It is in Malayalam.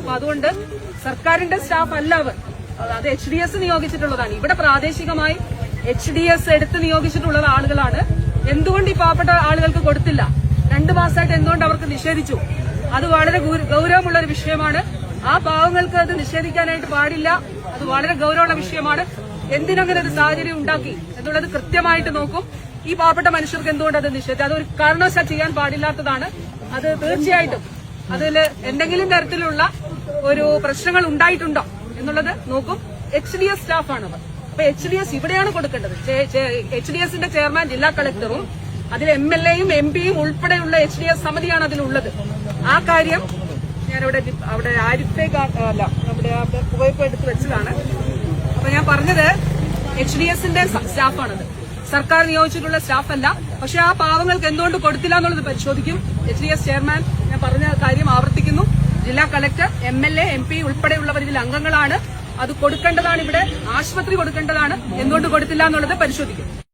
അപ്പൊ അതുകൊണ്ട് സർക്കാരിന്റെ സ്റ്റാഫ് അല്ല അവർ, അത് HDS നിയോഗിച്ചിട്ടുള്ളതാണ്. ഇവിടെ പ്രാദേശികമായി HDS എടുത്ത് നിയോഗിച്ചിട്ടുള്ള ആളുകളാണ്. എന്തുകൊണ്ട് ഈ പാവപ്പെട്ട ആളുകൾക്ക് കൊടുത്തില്ല? 2 മാസമായിട്ട് എന്തുകൊണ്ട് അവർക്ക് നിഷേധിച്ചു? അത് വളരെ ഗൌരവമുള്ള ഒരു വിഷയമാണ്. ആ പാവങ്ങൾക്ക് അത് നിഷേധിക്കാനായിട്ട് പാടില്ല. അത് വളരെ ഗൌരവമുള്ള വിഷയമാണ്. എന്തിനങ്ങനെ ഒരു സാഹചര്യം ഉണ്ടാക്കി എന്നുള്ളത് കൃത്യമായിട്ട് നോക്കും. ഈ പാവപ്പെട്ട മനുഷ്യർക്ക് എന്തുകൊണ്ട് അത് നിഷേധിച്ചു? അതൊരു കാരണവശാൽ ചെയ്യാൻ പാടില്ലാത്തതാണ്. അത് തീർച്ചയായിട്ടും അതിൽ എന്തെങ്കിലും തരത്തിലുള്ള ഒരു പ്രശ്നങ്ങൾ ഉണ്ടായിട്ടുണ്ടോ എന്നുള്ളത് നോക്കും. HDS സ്റ്റാഫാണത്. അപ്പൊ HDS ഇവിടെയാണ് കൊടുക്കേണ്ടത്. HDSന്റെ ചെയർമാൻ ജില്ലാ കളക്ടറും അതിൽ MLAയും MP യും ഉൾപ്പെടെയുള്ള HDS സമിതിയാണ് അതിലുള്ളത്. ആ കാര്യം ഞാനിവിടെ അവിടെ ആരിഫേക്ക് അല്ല നമ്മുടെ പോയപ്പോ എടുത്ത് വെച്ചതാണ്. അപ്പൊ ഞാൻ പറഞ്ഞത് HDSന്റെ സ്റ്റാഫാണത്, സർക്കാർ നിയോഗിച്ചിട്ടുള്ള സ്റ്റാഫല്ല. പക്ഷെ ആ പാവങ്ങൾക്ക് എന്തുകൊണ്ട് കൊടുത്തില്ല എന്നുള്ളത് പരിശോധിക്കും. HDS ചെയർമാൻ ഞാൻ പറഞ്ഞ കാര്യം ആവർത്തിക്കുന്നു. ജില്ലാ കളക്ടർ, MLA, MP ഉൾപ്പെടെയുള്ളവർ ഇതിൽ അംഗങ്ങളാണ്. അത് കൊടുക്കേണ്ടതാണ്. ഇവിടെ ആശുപത്രി കൊടുക്കേണ്ടതാണ്. എന്തുകൊണ്ട് കൊടുത്തില്ല എന്നുള്ളത് പരിശോധിക്കും.